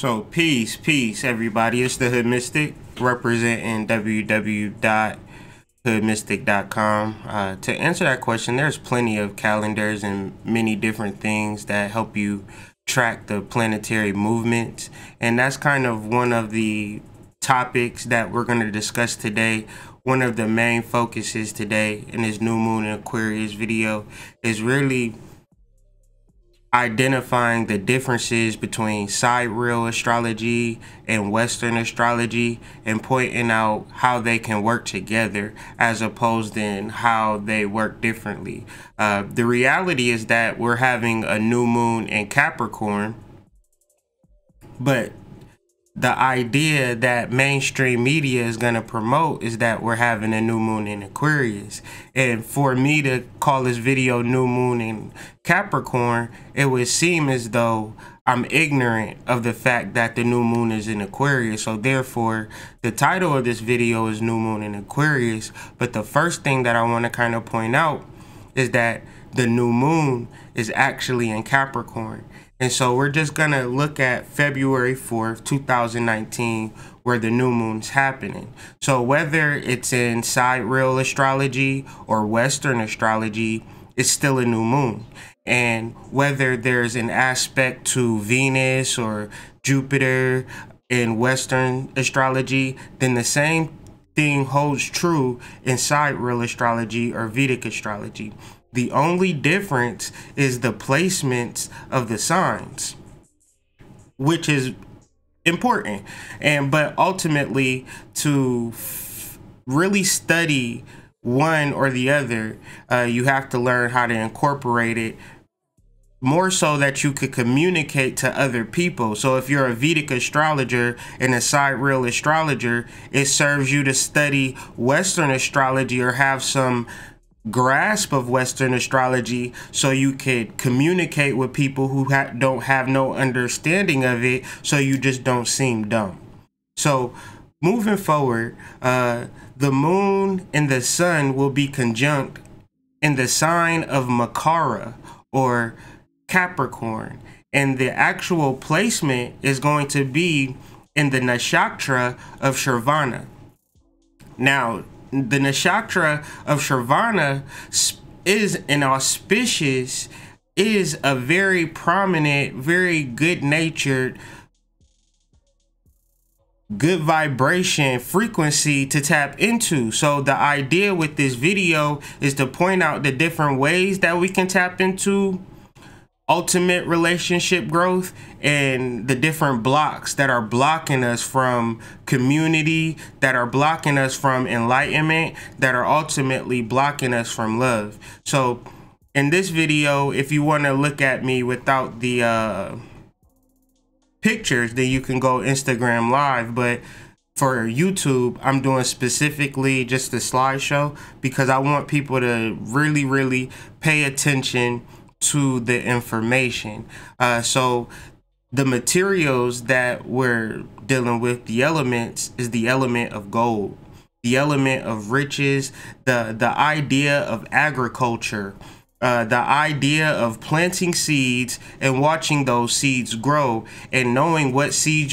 So peace everybody. It's the Hood Mystic representing www.hoodmystic.com. To answer that question, there's plenty of calendars and many different things that help you track the planetary movements, and that's kind of one of the topics that we're going to discuss today. One of the main focuses today in this new moon in Aquarius video is really identifying the differences between sidereal astrology and Western astrology and pointing out how they can work together as opposed to how they work differently. The reality is that we're having a new moon in Capricorn, but the idea that mainstream media is going to promote is that we're having a new moon in Aquarius. And for me to call this video new moon in Capricorn, it would seem as though I'm ignorant of the fact that the new moon is in Aquarius. So therefore, the title of this video is New Moon in Aquarius. But the first thing that I want to kind of point out is that the new moon is actually in Capricorn. And so we're just going to look at February 4th, 2019, where the new moon's happening. So whether it's in sidereal astrology or Western astrology, it's still a new moon. And whether there's an aspect to Venus or Jupiter in Western astrology, then the same thing holds true in sidereal astrology or Vedic astrology. The only difference is the placements of the signs, which is important. But ultimately, to really study one or the other, you have to learn how to incorporate it more so that you could communicate to other people. So if you're a Vedic astrologer and a sidereal astrologer, it serves you to study Western astrology or have some grasp of Western astrology so you could communicate with people who don't have no understanding of it, so you just don't seem dumb. So moving forward, the moon and the sun will be conjunct in the sign of Makara or Capricorn, and the actual placement is going to be in the nakshatra of Shravana. Now, the nakshatra of Shravana is an auspicious, is a very prominent, very good-natured, good vibration frequency to tap into. So the idea with this video is to point out the different ways that we can tap into ultimate relationship growth and the different blocks that are blocking us from community, that are blocking us from enlightenment, that are ultimately blocking us from love. So in this video, if you want to look at me without the pictures, then you can go Instagram live. But for YouTube, I'm doing specifically just a slideshow because I want people to really pay attention to the information. So the materials that we're dealing with, the elements, is the element of gold, the element of riches, the idea of agriculture, the idea of planting seeds and watching those seeds grow and knowing what seeds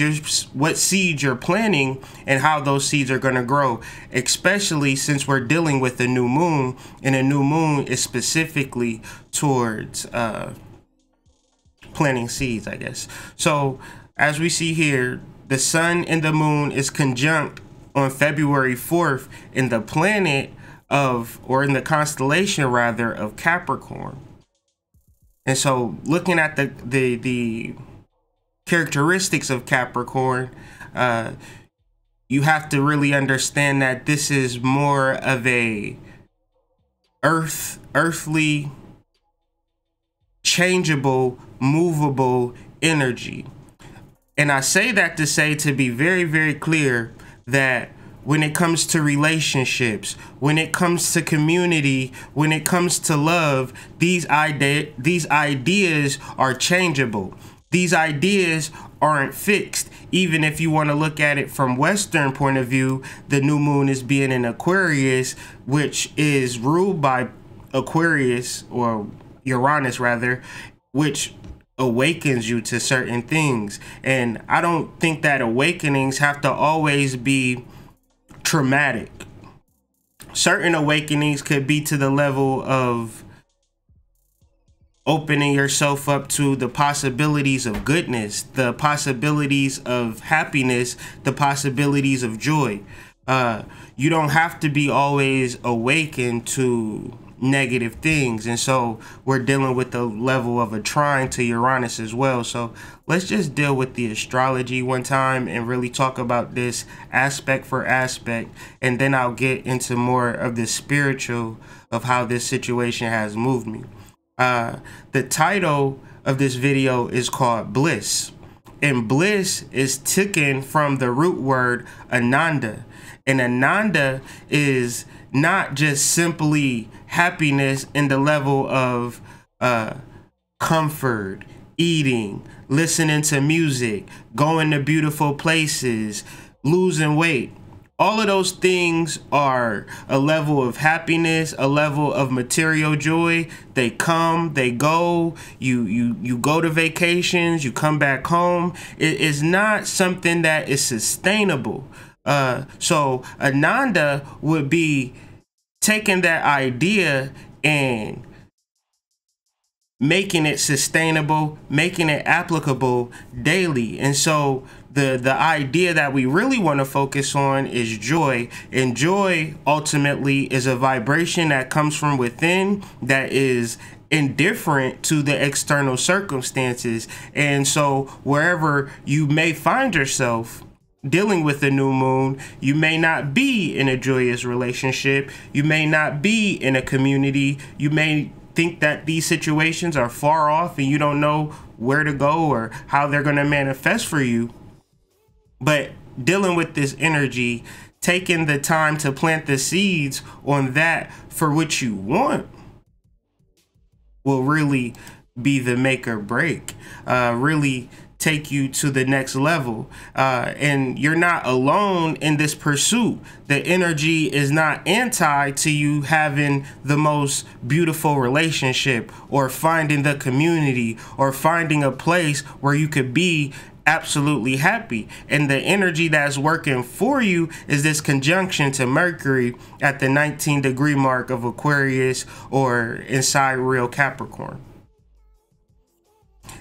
you're planting and how those seeds are going to grow, especially since we're dealing with a new moon, and a new moon is specifically towards planting seeds, I guess. So as we see here, the sun and the moon is conjunct on February 4th in the planet of, or in the constellation rather, of Capricorn. And so looking at the characteristics of Capricorn, you have to really understand that this is more of a earthly, changeable, movable energy. And I say that to say, to be very clear, that when it comes to relationships, when it comes to community, when it comes to love, these ideas are changeable. These ideas aren't fixed. Even if you want to look at it from Western point of view, the new moon is being in Aquarius, which is ruled by Aquarius, or Uranus rather, which awakens you to certain things. And I don't think that awakenings have to always be traumatic. Certain awakenings could be to the level of opening yourself up to the possibilities of goodness, the possibilities of happiness, the possibilities of joy. You don't have to be always awakened to negative things. And so we're dealing with the level of a trine to Uranus as well. So let's just deal with the astrology one time and really talk about this aspect for aspect. And then I'll get into more of the spiritual of how this situation has moved me. The title of this video is called Bliss. And bliss is taken from the root word ananda. And ananda is not just simply happiness in the level of comfort, eating, listening to music, going to beautiful places, losing weight. All of those things are a level of happiness, a level of material joy. They come, they go. You go to vacations, you come back home. It is not something that is sustainable. So Ananda would be taking that idea and making it sustainable, making it applicable daily. And so the idea that we really want to focus on is joy. And joy ultimately is a vibration that comes from within that is indifferent to the external circumstances. And so wherever you may find yourself dealing with the new moon, you may not be in a joyous relationship. You may not be in a community. You may think that these situations are far off and you don't know where to go or how they're going to manifest for you. But dealing with this energy, taking the time to plant the seeds on that for which you want will really be the make or break, really take you to the next level. And you're not alone in this pursuit. The energy is not anti to you having the most beautiful relationship or finding the community or finding a place where you could be absolutely happy. And the energy that's working for you is this conjunction to Mercury at the 19-degree mark of Aquarius or inside real Capricorn.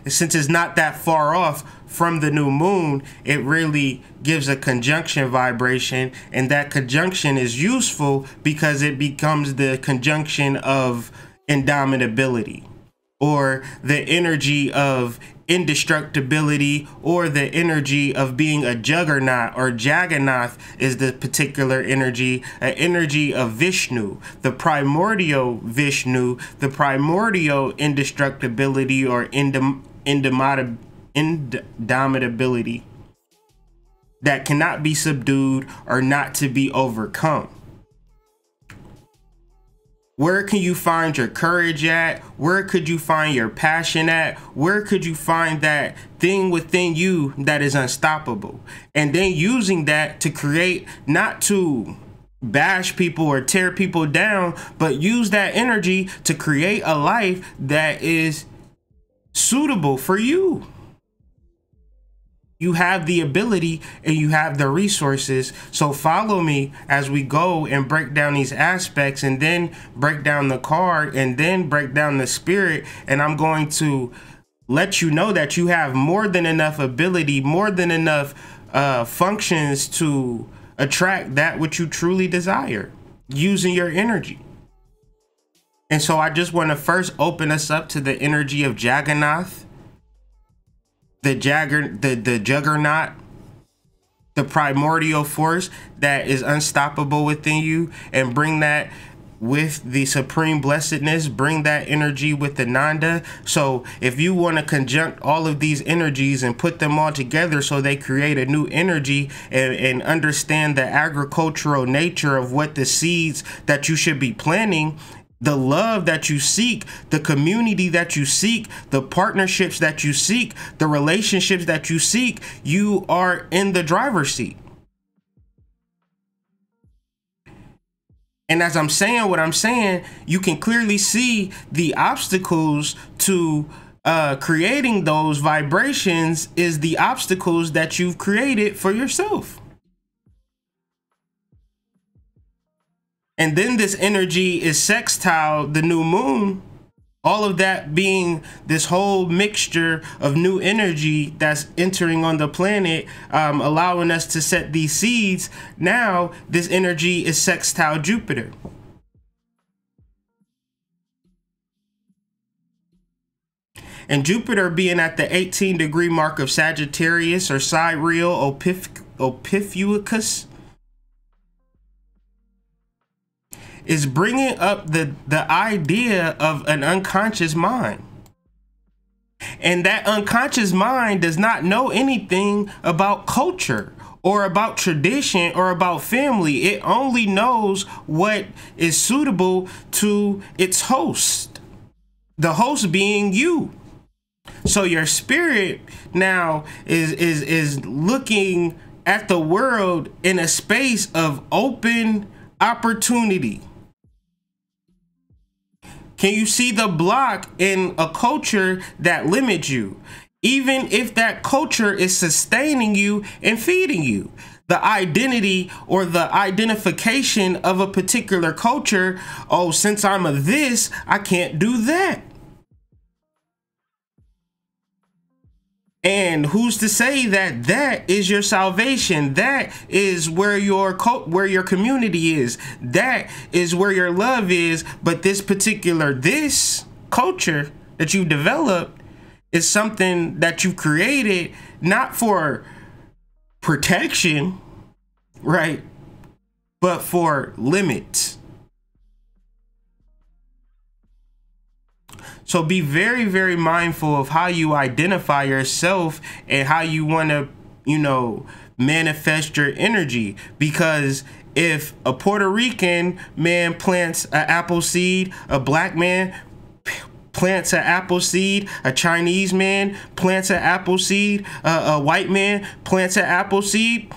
And since it's not that far off from the new moon, it really gives a conjunction vibration, and that conjunction is useful because it becomes the conjunction of indomitability, or the energy of indestructibility, or the energy of being a juggernaut, or Jagannath is the particular energy, an energy of Vishnu, the primordial Vishnu, the primordial indestructibility or indomitability that cannot be subdued or not to be overcome. Where can you find your courage at? Where could you find your passion at? Where could you find that thing within you that is unstoppable? And then using that to create, not to bash people or tear people down, but use that energy to create a life that is suitable for you. You have the ability and you have the resources. So follow me as we go and break down these aspects, and then break down the card, and then break down the spirit. And I'm going to let you know that you have more than enough ability, more than enough functions to attract that which you truly desire using your energy. And so I just want to first open us up to the energy of Jagannath, the juggernaut, the primordial force that is unstoppable within you, and bring that with the supreme blessedness, bring that energy with the Nanda. So if you want to conjunct all of these energies and put them all together so they create a new energy, and understand the agricultural nature of what the seeds that you should be planting, the love that you seek, the community that you seek, the partnerships that you seek, the relationships that you seek, you are in the driver's seat. And as I'm saying what I'm saying, you can clearly see the obstacles to creating those vibrations is the obstacles that you've created for yourself. And then this energy is sextile the new moon. All of that being this whole mixture of new energy that's entering on the planet, allowing us to set these seeds. Now, this energy is sextile Jupiter. And Jupiter being at the 18-degree mark of Sagittarius or sidereal Ophiuchus is bringing up the idea of an unconscious mind. And that unconscious mind does not know anything about culture or about tradition or about family. It only knows what is suitable to its host, the host being you. So your spirit now is looking at the world in a space of open opportunity. Can you see the block in a culture that limits you? Even if that culture is sustaining you and feeding you. The identity or the identification of a particular culture, oh, since I'm a this, I can't do that. And who's to say that that is your salvation? That is where your community is. That is where your love is. But this culture that you developed is something that you created not for protection, right? But for limits. So be very, very mindful of how you identify yourself and how you want to, manifest your energy. Because if a Puerto Rican man plants an apple seed, a black man plants an apple seed, a Chinese man plants an apple seed, a white man plants an apple seed,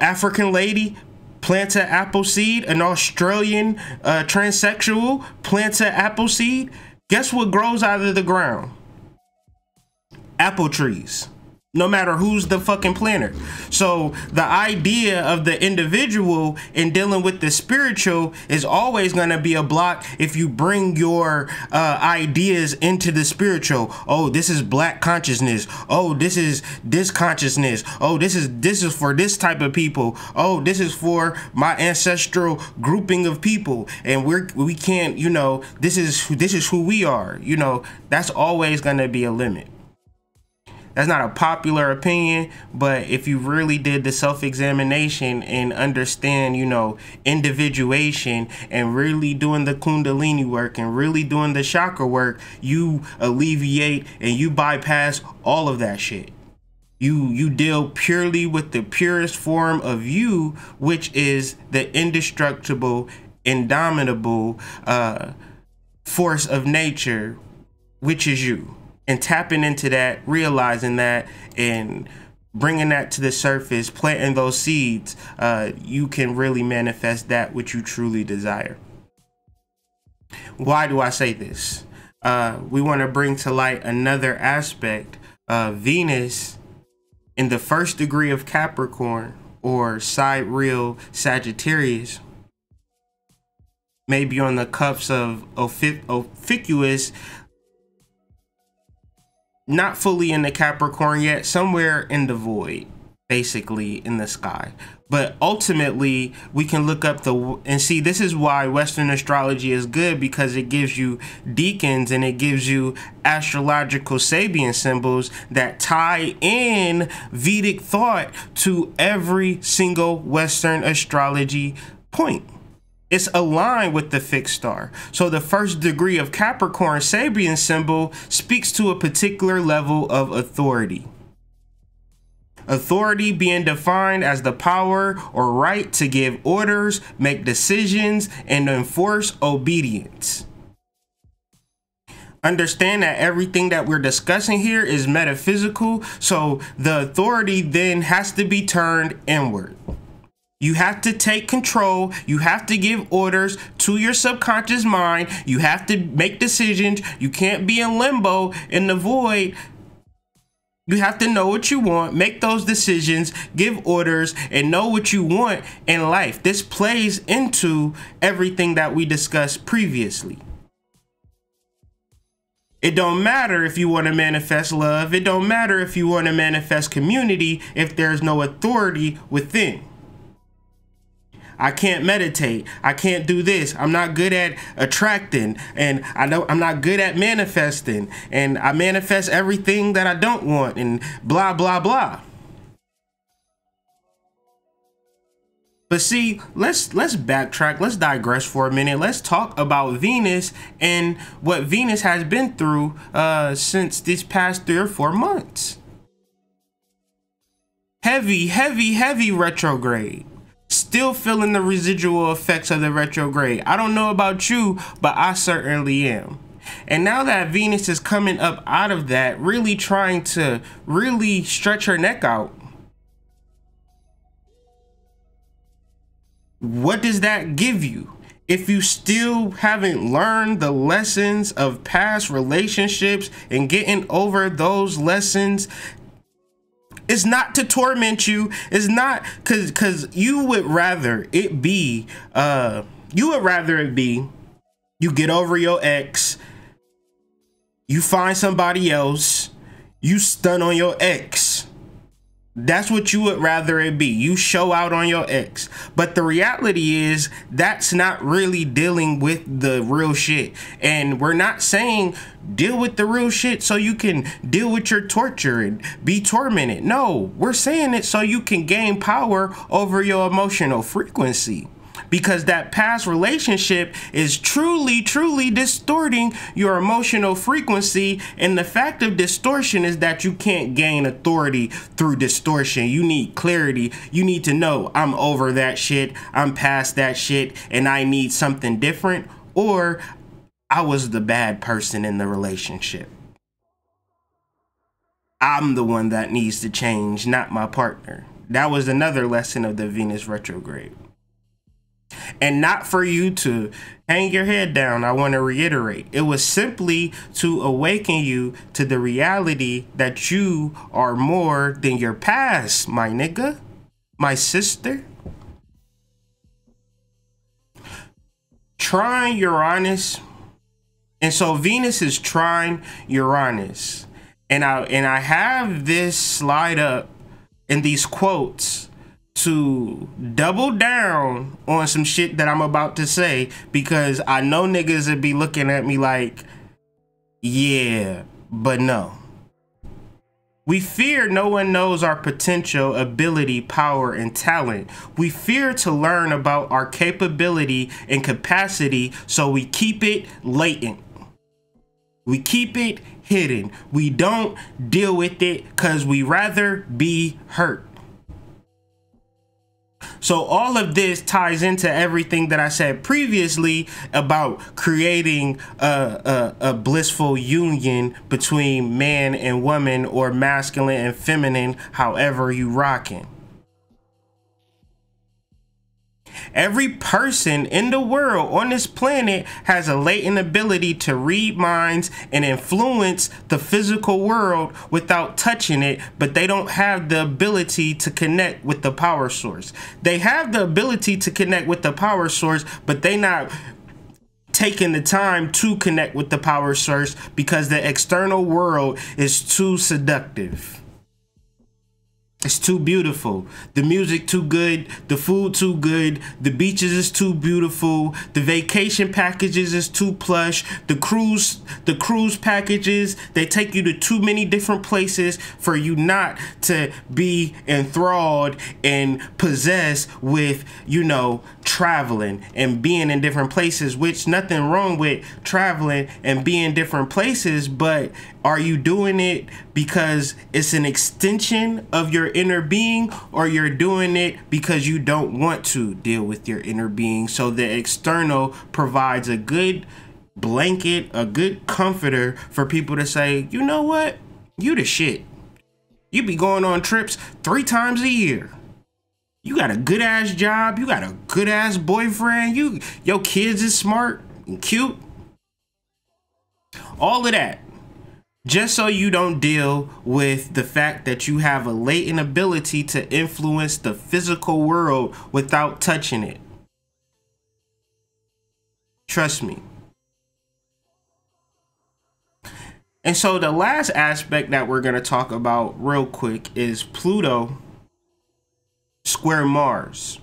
African lady plants an apple seed, an Australian transsexual plants an apple seed, guess what grows out of the ground? Apple trees. No matter who's the fucking planter. So the idea of the individual in dealing with the spiritual is always going to be a block if you bring your ideas into the spiritual. Oh, this is black consciousness. Oh, this is this consciousness. Oh, this is for this type of people. Oh, this is for my ancestral grouping of people. And we can't, this is who we are. That's always going to be a limit. That's not a popular opinion, but if you really did the self-examination and understand, individuation and really doing the Kundalini work and really doing the chakra work, you alleviate and you bypass all of that shit. You deal purely with the purest form of you, which is the indestructible, indomitable force of nature, which is you. And tapping into that, realizing that, and bringing that to the surface, planting those seeds, you can really manifest that which you truly desire. Why do I say this? We want to bring to light another aspect of Venus in the first degree of Capricorn or sidereal Sagittarius. Maybe on the cups of Ophiuchus, not fully in the Capricorn yet, somewhere in the void, basically in the sky. But ultimately, we can look up and see, this is why Western astrology is good, because it gives you deacons and it gives you astrological Sabian symbols that tie in Vedic thought to every single Western astrology point. It's aligned with the fixed star. So the first degree of Capricorn Sabian symbol speaks to a particular level of authority. Authority being defined as the power or right to give orders, make decisions, and enforce obedience. Understand that everything that we're discussing here is metaphysical, so the authority then has to be turned inward. You have to take control. You have to give orders to your subconscious mind. You have to make decisions. You can't be in limbo in the void. You have to know what you want, make those decisions, give orders, and know what you want in life. This plays into everything that we discussed previously. It don't matter if you want to manifest love. It don't matter if you want to manifest community if there's no authority within. I can't meditate. I can't do this. I'm not good at attracting, and I'm not good at manifesting, and I manifest everything that I don't want, and blah, blah, blah. But see, let's backtrack. Let's digress for a minute. Let's talk about Venus and what Venus has been through since these past 3 or 4 months. Heavy retrograde. Still feeling the residual effects of the retrograde. I don't know about you, but I certainly am. And now that Venus is coming up out of that, really trying to really stretch her neck out, what does that give you? If you still haven't learned the lessons of past relationships and getting over those lessons, it's not to torment you. It's not because you would rather it be, you get over your ex, you find somebody else, you stun on your ex. That's what you would rather it be. You show out on your ex. But the reality is that's not really dealing with the real shit. And we're not saying deal with the real shit so you can deal with your torture and be tormented. No, we're saying it so you can gain power over your emotional frequency. Because that past relationship is truly distorting your emotional frequency. And the fact of distortion is that you can't gain authority through distortion. You need clarity. You need to know I'm over that shit. I'm past that shit and I need something different, or I was the bad person in the relationship. I'm the one that needs to change, not my partner. That was another lesson of the Venus retrograde. And not for you to hang your head down, I want to reiterate. It was simply to awaken you to the reality that you are more than your past, my nigga, my sister. Trine Uranus. And so Venus is trine Uranus. And I have this slide up in these quotes to double down on some shit that I'm about to say, because I know niggas would be looking at me like, yeah, but no. We fear no one knows our potential, ability, power, and talent. We fear to learn about our capability and capacity, so we keep it latent. We keep it hidden. We don't deal with it because we rather be hurt. So all of this ties into everything that I said previously about creating a blissful union between man and woman, or masculine and feminine, however you rockin'. Every person in the world on this planet has a latent ability to read minds and influence the physical world without touching it, but they don't have the ability to connect with the power source. They have the ability to connect with the power source, but they not taking the time to connect with the power source because the external world is too seductive. It's too beautiful. The music too good. The food too good. The beaches is too beautiful. The vacation packages is too plush. The cruise packages, they take you to too many different places for you not to be enthralled and possessed with, you know, traveling and being in different places, which nothing wrong with traveling and being different places, but are you doing it because it's an extension of your inner being, or you're doing it because you don't want to deal with your inner being? So the external provides a good blanket, a good comforter for people to say, you know what? You the shit. You be going on trips 3 times a year. You got a good ass job. You got a good ass boyfriend. Your kids is smart and cute. All of that. Just so you don't deal with the fact that you have a latent ability to influence the physical world without touching it. Trust me. And so the last aspect that we're going to talk about real quick is Pluto square Mars.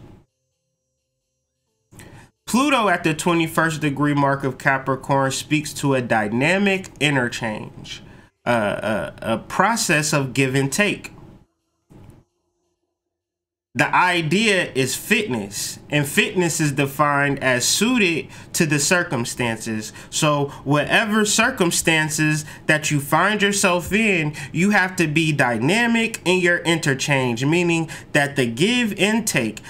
Pluto at the 21st degree mark of Capricorn speaks to a dynamic interchange, a process of give and take. The idea is fitness, and fitness is defined as suited to the circumstances. So whatever circumstances that you find yourself in, you have to be dynamic in your interchange, meaning that the give and take,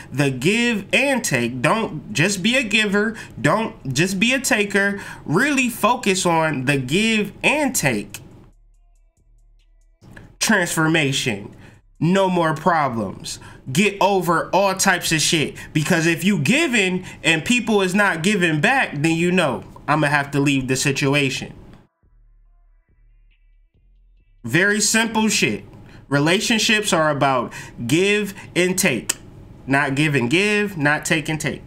don't just be a giver, don't just be a taker, really focus on the give and take. Transformation. No more problems. Get over all types of shit. Because if you giving and people is not giving back, then you know I'm gonna have to leave the situation. Very simple shit. Relationships are about give and take. Not give and give, not take and take.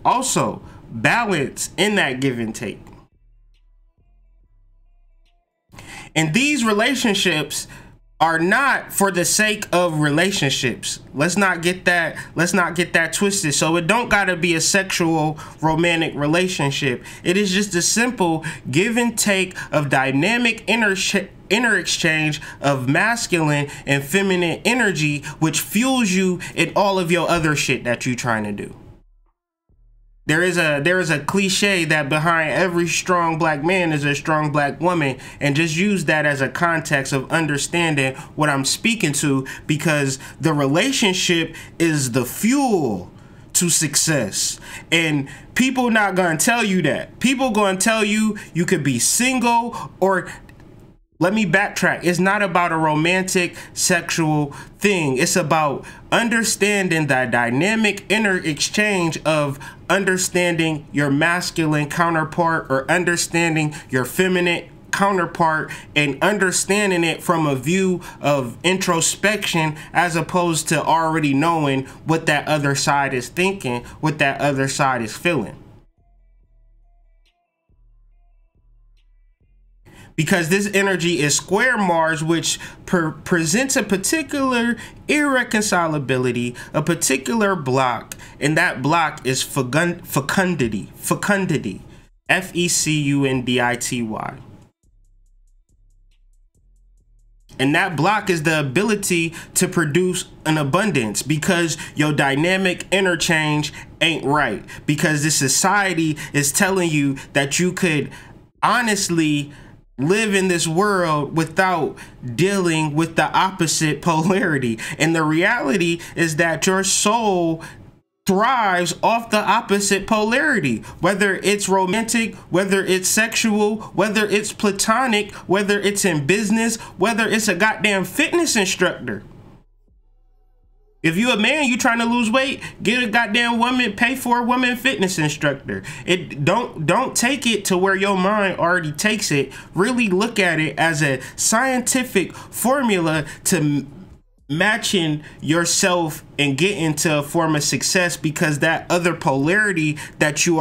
Also, balance in that give and take. And these relationships are not for the sake of relationships. Let's not get that twisted. So it don't gotta be a sexual romantic relationship. It is just a simple give and take of dynamic inner exchange of masculine and feminine energy, which fuels you in all of your other shit that you're trying to do. There is a cliche that behind every strong black man is a strong black woman, and just use that as a context of understanding what I'm speaking to, because the relationship is the fuel to success. And people not gonna tell you that. People gonna tell you you could be single, or let me backtrack. It's not about a romantic sexual thing. It's about understanding the dynamic inner exchange of understanding your masculine counterpart or understanding your feminine counterpart, and understanding it from a view of introspection as opposed to already knowing what that other side is thinking, what that other side is feeling. Because this energy is square Mars, which presents a particular irreconcilability, a particular block, and that block is fecundity, F-E-C-U-N-D-I-T-Y. And that block is the ability to produce an abundance, because your dynamic interchange ain't right. Because this society is telling you that you could honestly live in this world without dealing with the opposite polarity. And the reality is that your soul thrives off the opposite polarity, whether it's romantic, whether it's sexual, whether it's platonic, whether it's in business, whether it's a goddamn fitness instructor. If you a man, you trying to lose weight, get a goddamn woman, pay for a woman fitness instructor. Don't take it to where your mind already takes it. Really look at it as a scientific formula to matching yourself and getting to a form of success, because that other polarity that you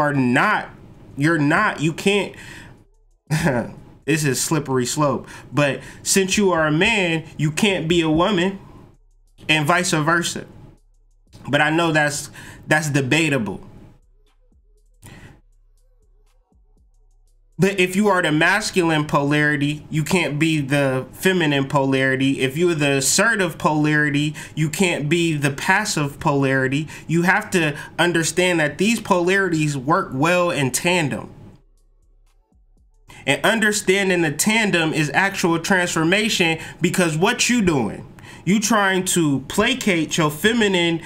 can't, this is slippery slope, but since you are a man, you can't be a woman, and vice versa. But I know that's debatable. But if you are the masculine polarity, you can't be the feminine polarity. If you're the assertive polarity, you can't be the passive polarity. You have to understand that these polarities work well in tandem. And understanding the tandem is actual transformation, because what you doing? You trying to placate your feminine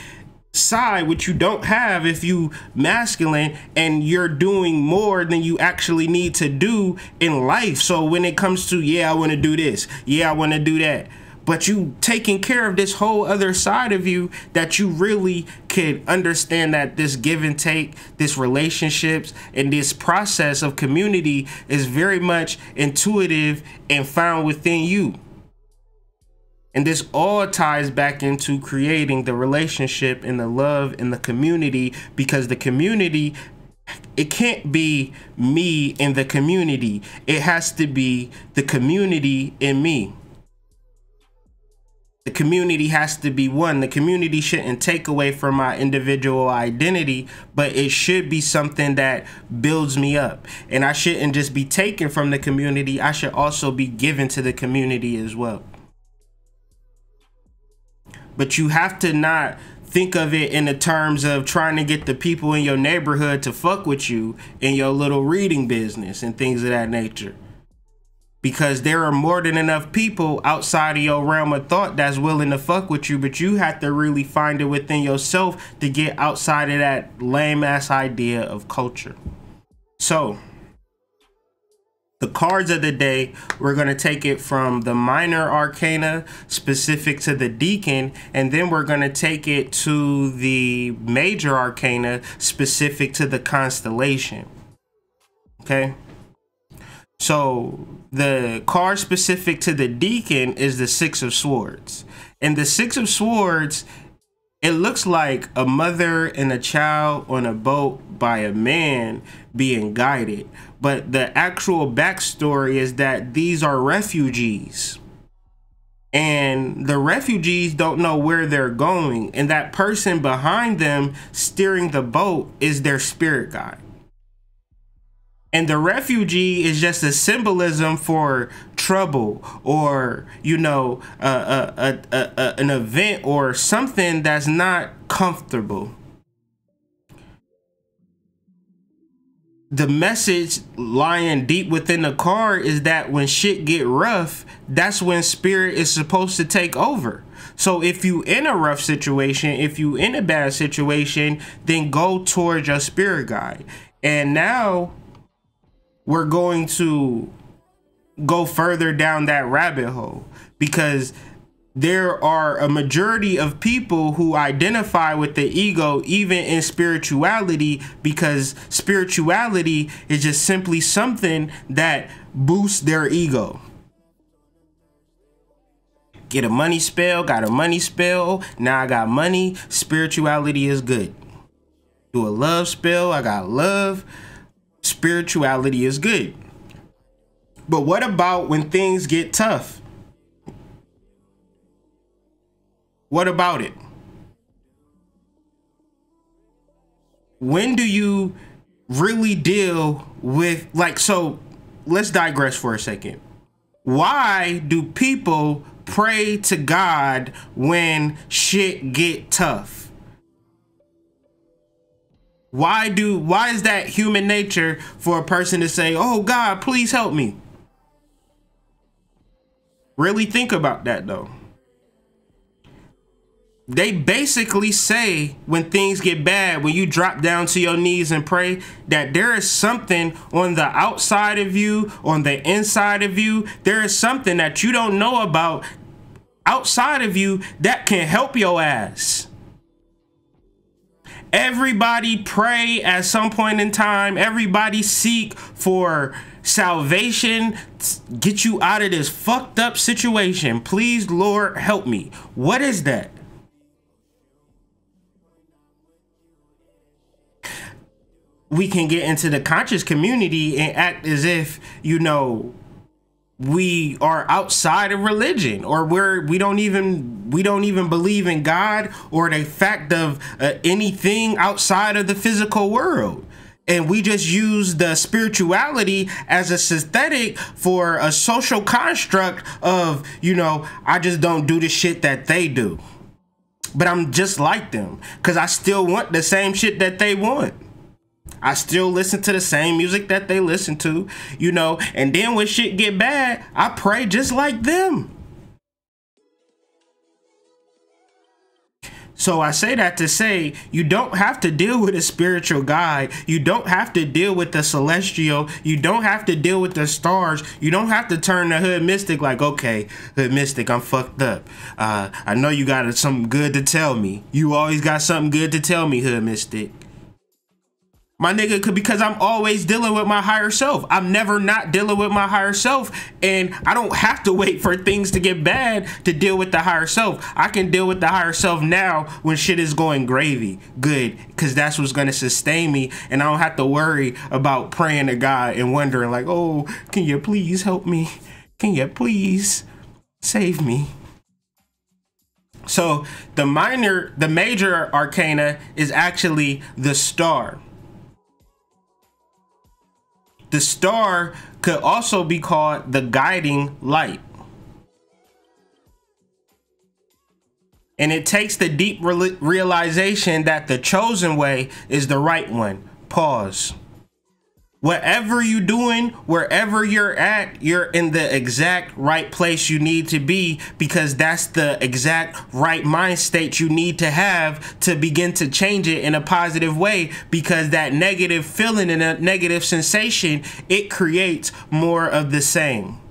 side, which you don't have if you masculine, and you're doing more than you actually need to do in life. So when it comes to, yeah, I want to do this, yeah, I want to do that, but you taking care of this whole other side of you that you really could understand, that this give and take, this relationships and this process of community is very much intuitive and found within you. And this all ties back into creating the relationship and the love and the community, because the community, it can't be me in the community. It has to be the community in me. The community has to be one. The community shouldn't take away from my individual identity, but it should be something that builds me up. And I shouldn't just be taken from the community. I should also be given to the community as well. But you have to not think of it in the terms of trying to get the people in your neighborhood to fuck with you in your little reading business and things of that nature. Because there are more than enough people outside of your realm of thought that's willing to fuck with you, but you have to really find it within yourself to get outside of that lame ass idea of culture. So the cards of the day, we're going to take it from the minor arcana specific to the deacon, and then we're going to take it to the major arcana specific to the constellation. Okay. So the card specific to the deacon is the Six of Swords. And the Six of Swords, it looks like a mother and a child on a boat by a man being guided. But the actual backstory is that these are refugees. And the refugees don't know where they're going. And that person behind them steering the boat is their spirit guide. And the refugee is just a symbolism for trouble, or, you know, an event or something that's not comfortable. The message lying deep within the card is that when shit get rough, that's when spirit is supposed to take over. So if you in a rough situation, if you in a bad situation, then go towards your spirit guide. And now we're going to go further down that rabbit hole, because there are a majority of people who identify with the ego even in spirituality, because spirituality is just simply something that boosts their ego. Get a money spell, got a money spell, now I got money, spirituality is good. Do a love spell, I got love, spirituality is good. But what about when things get tough? What about it? When do you really deal with, like, so let's digress for a second. Why do people pray to God when shit get tough? Why is that human nature for a person to say, oh God, please help me? Really think about that though. They basically say when things get bad, when you drop down to your knees and pray, that there is something on the outside of you, on the inside of you, there is something that you don't know about outside of you that can help your ass. Everybody pray at some point in time. Everybody seek for salvation. Get you out of this fucked up situation. Please, Lord, help me. What is that? We can get into the conscious community and act as if, you know, we are outside of religion, or we don't even believe in God or the fact of anything outside of the physical world. And we just use the spirituality as a synthetic for a social construct of, you know, I just don't do the shit that they do, but I'm just like them because I still want the same shit that they want. I still listen to the same music that they listen to, you know, and then when shit get bad, I pray just like them. So I say that to say you don't have to deal with a spiritual guide. You don't have to deal with the celestial. You don't have to deal with the stars. You don't have to turn the hood mystic like, okay, hood mystic, I'm fucked up. I know you got something good to tell me. You always got something good to tell me, hood mystic. My nigga, because I'm always dealing with my higher self. I'm never not dealing with my higher self. And I don't have to wait for things to get bad to deal with the higher self. I can deal with the higher self now when shit is going gravy. Good. Because that's what's going to sustain me. And I don't have to worry about praying to God and wondering like, oh, can you please help me? Can you please save me? So the major arcana is actually the star. The star could also be called the guiding light. And it takes the deep realization that the chosen way is the right one. Pause. Whatever you're doing, wherever you're at, you're in the exact right place you need to be, because that's the exact right mind state you need to have to begin to change it in a positive way, because that negative feeling and a negative sensation, it creates more of the same.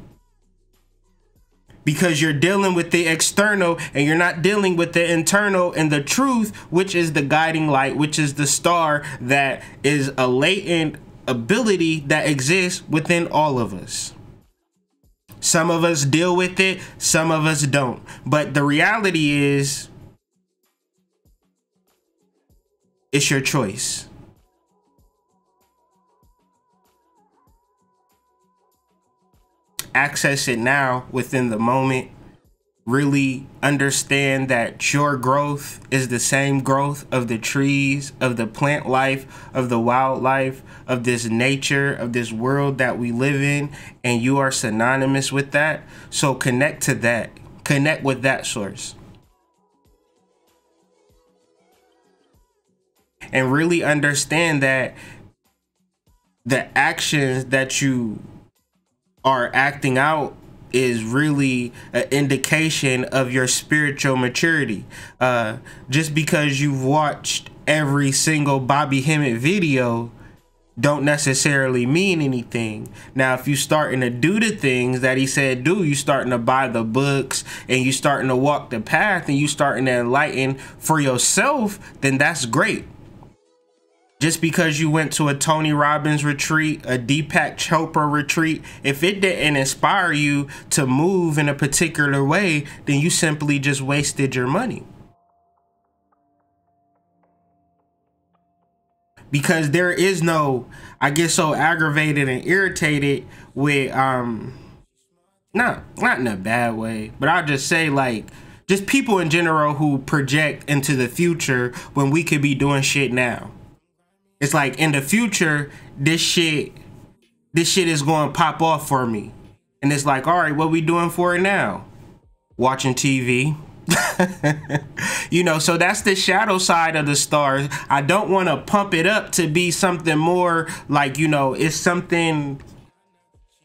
Because you're dealing with the external and you're not dealing with the internal and the truth, which is the guiding light, which is the star that is a latent ability that exists within all of us. Some of us deal with it, some of us don't. But the reality is, it's your choice. Access it now within the moment. Really understand that your growth is the same growth of the trees, of the plant life, of the wildlife, of this nature, of this world that we live in, and you are synonymous with that. So connect to that. Connect with that source. And really understand that the actions that you are acting out is really an indication of your spiritual maturity. Just because you've watched every single Bobby Hemmett video don't necessarily mean anything. Now, if you starting to do the things that he said do, you starting to buy the books and you starting to walk the path and you starting to enlighten for yourself, then that's great. Just because you went to a Tony Robbins retreat, a Deepak Chopra retreat, if it didn't inspire you to move in a particular way, then you simply just wasted your money. Because there is no, I get so aggravated and irritated with, not in a bad way, but I'll just say like, just people in general who project into the future when we could be doing shit now. It's like in the future, this shit is going to pop off for me. And it's like, all right, what we doing for it now? Watching TV. You know, so that's the shadow side of the stars. I don't want to pump it up to be something more like, you know, it's something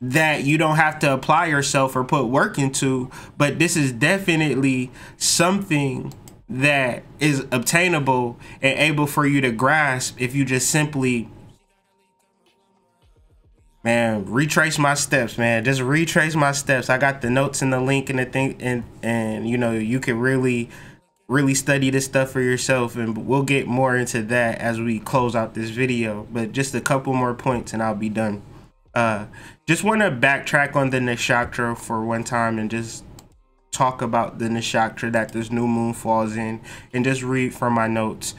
that you don't have to apply yourself or put work into. But this is definitely something that is obtainable and able for you to grasp if you just simply, man, retrace my steps, man. Just retrace my steps. I got the notes and the link and the thing, and you know, you can really study this stuff for yourself, and we'll get more into that as we close out this video. But just a couple more points and I'll be done. Just want to backtrack on the nakshatra for one time and just talk about the nakshatra that this new moon falls in, and just read from my notes.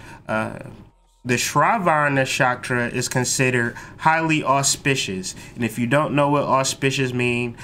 The Shravan nakshatra is considered highly auspicious, and if you don't know what auspicious mean,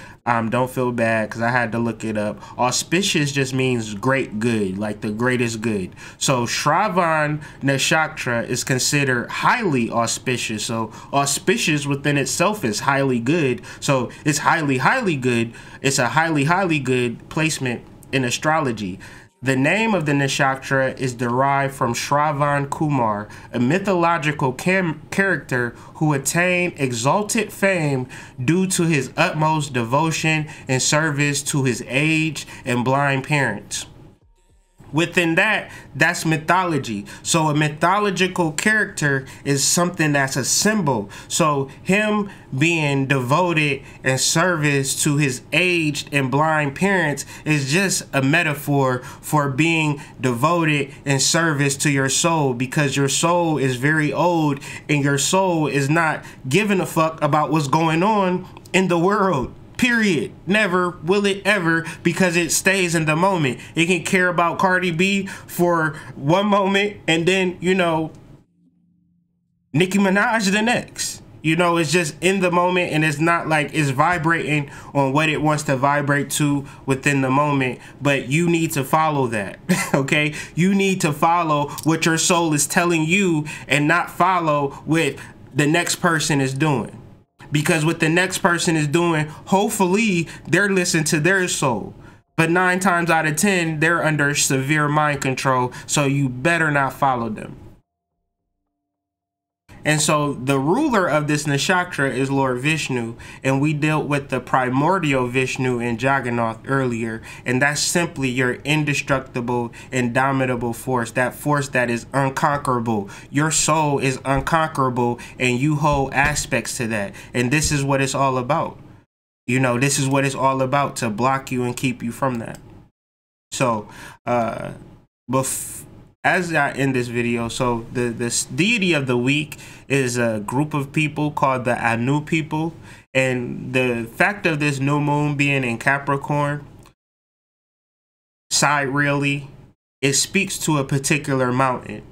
don't feel bad because I had to look it up. Auspicious just means great good, like the greatest good. So Shravan nakshatra is considered highly auspicious. So auspicious within itself is highly good. So it's highly good. It's a highly good placement in astrology. The name of the nakshatra is derived from Shravan Kumar, a mythological character who attained exalted fame due to his utmost devotion and service to his aged and blind parents. Within that, that's mythology. So a mythological character is something that's a symbol. So him being devoted and service to his aged and blind parents is just a metaphor for being devoted in service to your soul, because your soul is very old and your soul is not giving a fuck about what's going on in the world. Period. Never will it ever, because it stays in the moment. It can care about Cardi B for one moment and then, you know, Nicki Minaj the next. You know, it's just in the moment, and it's not like it's vibrating on what it wants to vibrate to within the moment. But you need to follow that, okay? You need to follow what your soul is telling you and not follow what the next person is doing. Because what the next person is doing, hopefully they're listening to their soul. But 9 times out of 10, they're under severe mind control. So you better not follow them. And so the ruler of this nakshatra is Lord Vishnu. And we dealt with the primordial Vishnu in Jagannath earlier. And that's simply your indestructible, indomitable force. That force that is unconquerable. Your soul is unconquerable, and you hold aspects to that. And this is what it's all about. You know, this is what it's all about, to block you and keep you from that. So, as I end this video, so this deity of the week is a group of people called the Anu people. And the fact of this new moon being in Capricorn, sidereally, it speaks to a particular mountain.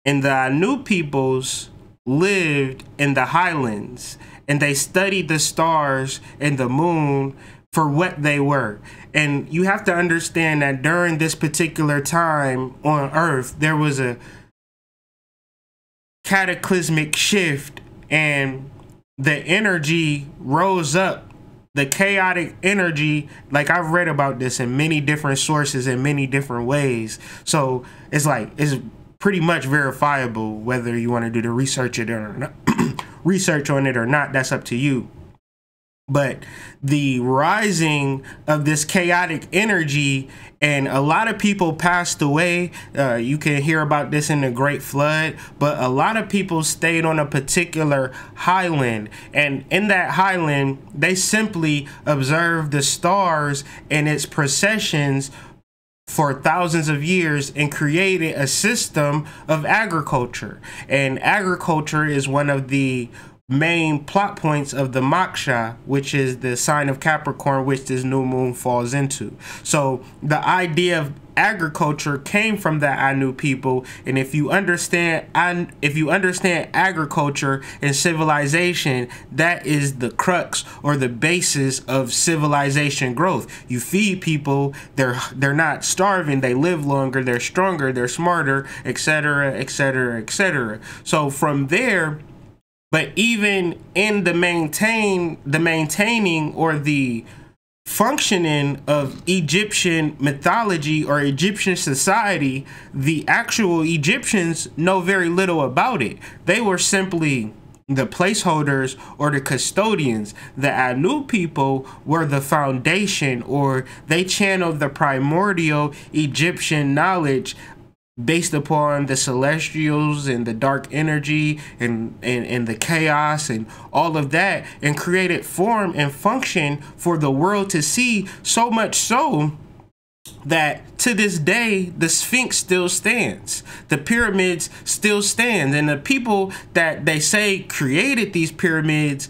And the Anu peoples lived in the highlands, and they studied the stars and the moon for what they were. And you have to understand that during this particular time on Earth, there was a cataclysmic shift, and the energy rose up. The chaotic energy, like I've read about this in many different sources in many different ways. So it's like, it's pretty much verifiable, whether you want to do the research it or not, research on it or not, that's up to you. But the rising of this chaotic energy, and a lot of people passed away. You can hear about this in the Great Flood, but a lot of people stayed on a particular highland. And in that highland, they simply observed the stars and its processions for thousands of years and created a system of agriculture. And agriculture is one of the main plot points of the moksha, which is the sign of Capricorn, which this new moon falls into. So the idea of agriculture came from the Anu people. And if you understand agriculture and civilization, that is the crux or the basis of civilization growth. You feed people, they're not starving, they live longer, they're stronger, they're smarter, etc., etc., etc. So from there, but even in the maintaining or the functioning of Egyptian mythology or Egyptian society, the actual Egyptians know very little about it. They were simply the placeholders or the custodians. The Anu people were the foundation, or they channeled the primordial Egyptian knowledge based upon the celestials and the dark energy and the chaos and all of that, and created form and function for the world to see, so much so that to this day the Sphinx still stands, the pyramids still stand, and the people that they say created these pyramids,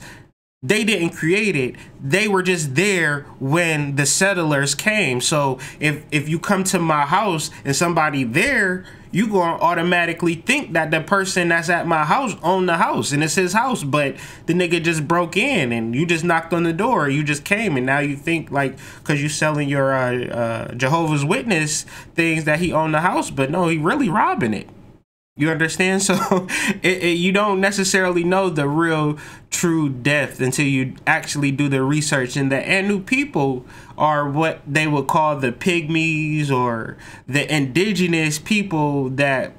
they didn't create it. They were just there when the settlers came. So if you come to my house and somebody there, you gonna automatically think that the person that's at my house owned the house and it's his house, but the nigga just broke in and you just knocked on the door, you just came, and now you think like, cause you selling your Jehovah's Witness things, that he owned the house, but no, he really robbing it. You understand? So you don't necessarily know the real true depth until you actually do the research. And the Anu people are what they would call the pygmies, or the indigenous people that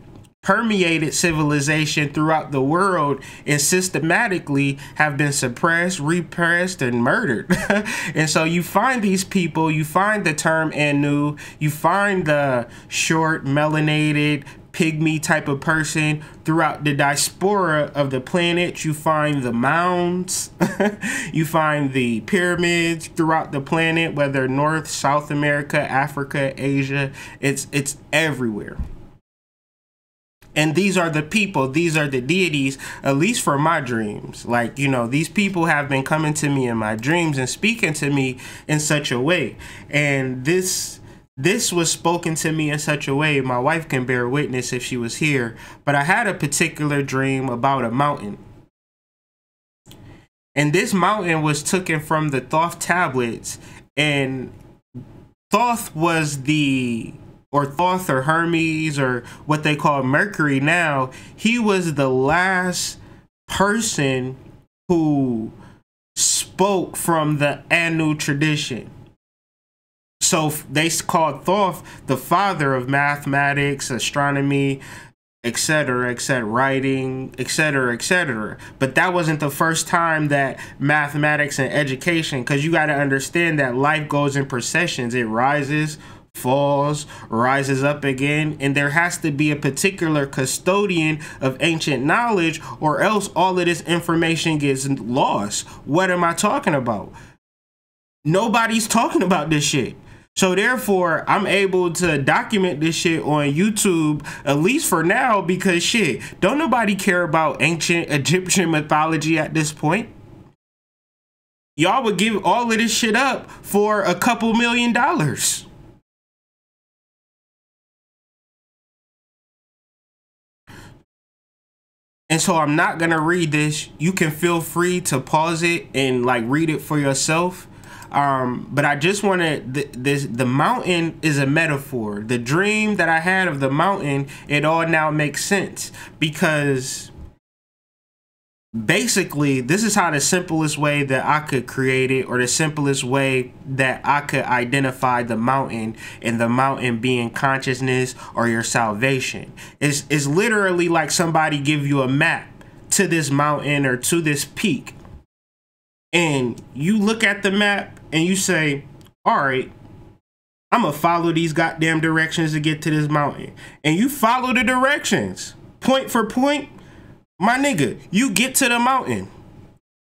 permeated civilization throughout the world and systematically have been suppressed, repressed, and murdered. And so you find these people, you find the term Anu, you find the short, melanated, pygmy type of person throughout the diaspora of the planet. You find the mounds, you find the pyramids throughout the planet, whether North, South America, Africa, Asia, it's everywhere. And these are the people, these are the deities, at least for my dreams. Like, you know, these people have been coming to me in my dreams and speaking to me in such a way. And this was spoken to me in such a way, my wife can bear witness if she was here, but I had a particular dream about a mountain. And this mountain was taken from the Thoth tablets, and Thoth was Thoth or Hermes, or what they call Mercury now. He was the last person who spoke from the Anu tradition. So they called Thoth the father of mathematics, astronomy, etc., writing, etc. But that wasn't the first time that mathematics and education, because you got to understand that life goes in processions. It rises, falls, rises up again, and there has to be a particular custodian of ancient knowledge, or else all of this information gets lost. What am I talking about? Nobody's talking about this shit. So therefore, I'm able to document this shit on YouTube, at least for now, because shit, don't nobody care about ancient Egyptian mythology at this point. Y'all would give all of this shit up for a couple $1 million. And so I'm not gonna read this. You can feel free to pause it and like read it for yourself. But I just wanted the mountain is a metaphor. The dream that I had of the mountain, it all now makes sense, because basically this is how the simplest way that I could create it, or the simplest way that I could identify the mountain, and the mountain being consciousness or your salvation. It's literally like somebody give you a map to this mountain or to this peak, and you look at the map and you say, all right, I'm gonna follow these goddamn directions to get to this mountain. And you follow the directions point for point, my nigga, you get to the mountain.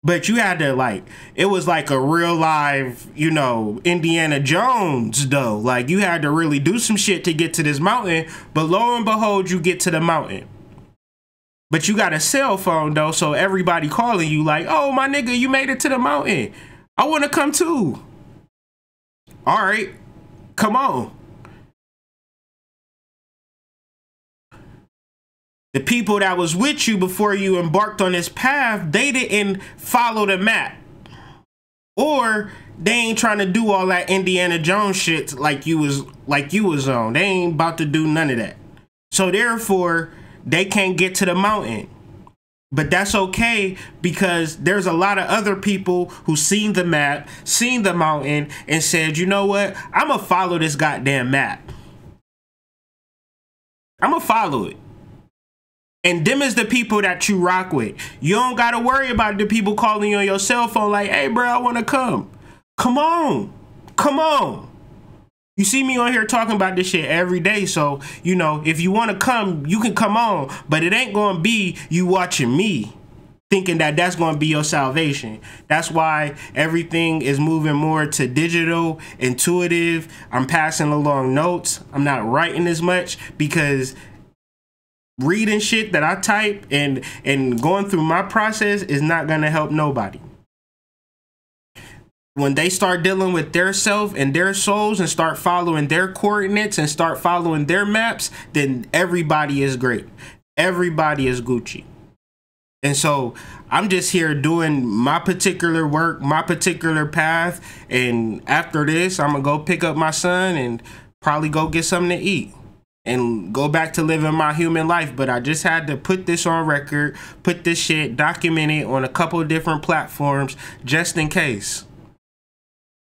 But you had to, like, it was like a real live, you know, Indiana Jones though. Like, you had to really do some shit to get to this mountain, but lo and behold, you get to the mountain. But you got a cell phone though, so everybody calling you like, oh my nigga, you made it to the mountain. I want to come too. All right, come on. The people that was with you before you embarked on this path, they didn't follow the map. Or they ain't trying to do all that Indiana Jones shit like you was on. They ain't about to do none of that. So therefore, they can't get to the mountain. But that's okay, because there's a lot of other people who seen the map, seen the mountain, and said, you know what? I'm going to follow this goddamn map. I'm going to follow it. And them is the people that you rock with. You don't got to worry about the people calling you on your cell phone like, hey, bro, I want to come. Come on. Come on. You see me on here talking about this shit every day. So, you know, if you want to come, you can come on. But it ain't going to be you watching me thinking that that's going to be your salvation. That's why everything is moving more to digital, intuitive. I'm passing along notes. I'm not writing as much, because reading shit that I type and going through my process is not going to help nobody. When they start dealing with their self and their souls and start following their coordinates and start following their maps, then everybody is great. Everybody is Gucci. And so I'm just here doing my particular work, my particular path. And after this, I'm going to go pick up my son and probably go get something to eat and go back to living my human life. But I just had to put this on record, put this shit, document it on a couple of different platforms, just in case.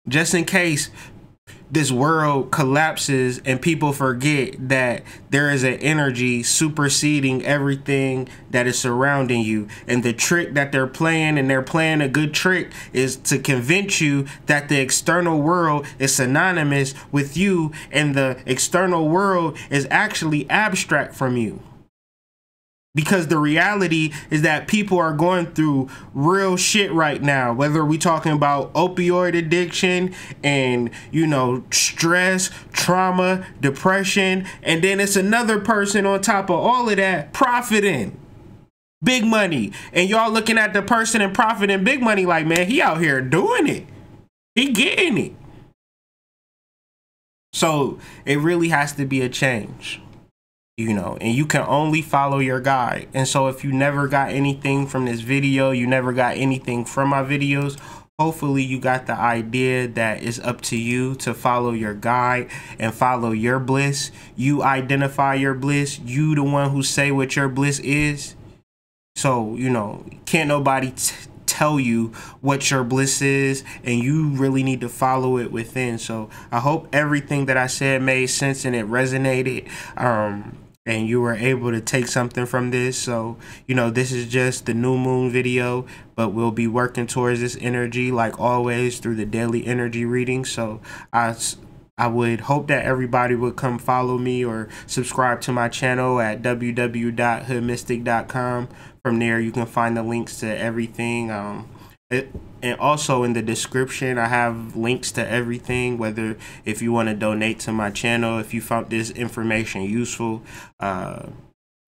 Just in case this world collapses and people forget that there is an energy superseding everything that is surrounding you. And the trick that they're playing, and they're playing a good trick, is to convince you that the external world is synonymous with you, and the external world is actually abstract from you. Because the reality is that people are going through real shit right now, whether we talking about opioid addiction and, you know, stress, trauma, depression, and then it's another person on top of all of that profiting big money. And y'all looking at the person and profiting big money like, man, he out here doing it. He getting it. So it really has to be a change. You know, and you can only follow your guide. And so if you never got anything from this video, you never got anything from my videos, hopefully you got the idea that it's up to you to follow your guide and follow your bliss. You identify your bliss. You the one who say what your bliss is. So, you know, can't nobody tell you what your bliss is, and you really need to follow it within. So I hope everything that I said made sense and it resonated. And you were able to take something from this. So, you know, this is just the new moon video, but we'll be working towards this energy like always through the daily energy reading. So I would hope that everybody would come follow me or subscribe to my channel at www.hoodmystic.com. From there, you can find the links to everything. And also in the description, I have links to everything, whether if you want to donate to my channel, if you found this information useful, you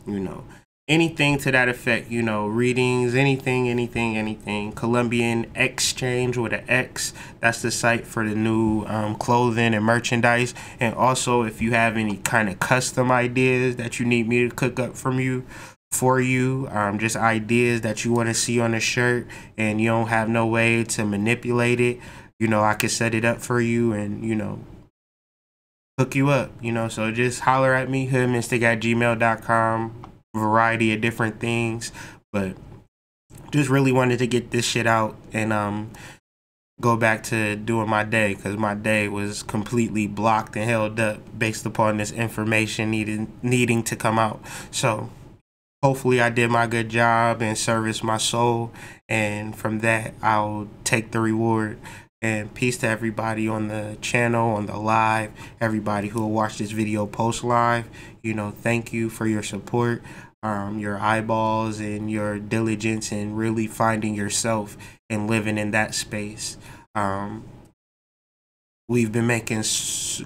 know, anything to that effect, you know, readings, anything. Colombian Exchange with an X, that's the site for the new clothing and merchandise. And also, if you have any kind of custom ideas that you need me to cook up for you, just ideas that you want to see on a shirt and you don't have no way to manipulate it, you know, I could set it up for you and, you know, hook you up, you know. So just holler at me, hoodmystic@gmail.com, variety of different things, but just really wanted to get this shit out and go back to doing my day, because my day was completely blocked and held up based upon this information needing to come out. So hopefully I did my good job and serviced my soul, and from that I'll take the reward. And peace to everybody on the channel, on the live, everybody who will watch this video post live. You know, thank you for your support, your eyeballs and your diligence in really finding yourself and living in that space. We've been making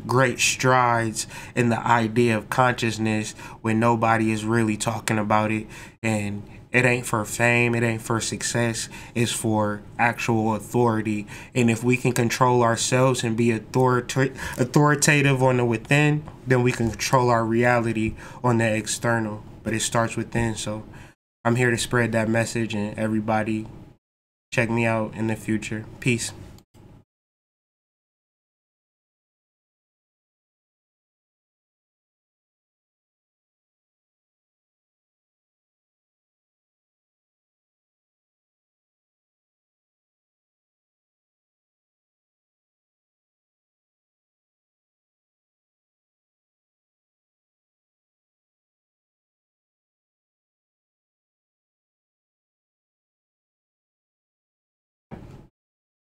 great strides in the idea of consciousness when nobody is really talking about it. And it ain't for fame, it ain't for success, it's for actual authority. And if we can control ourselves and be authoritative on the within, then we can control our reality on the external. But it starts within. So I'm here to spread that message, and everybody check me out in the future. Peace.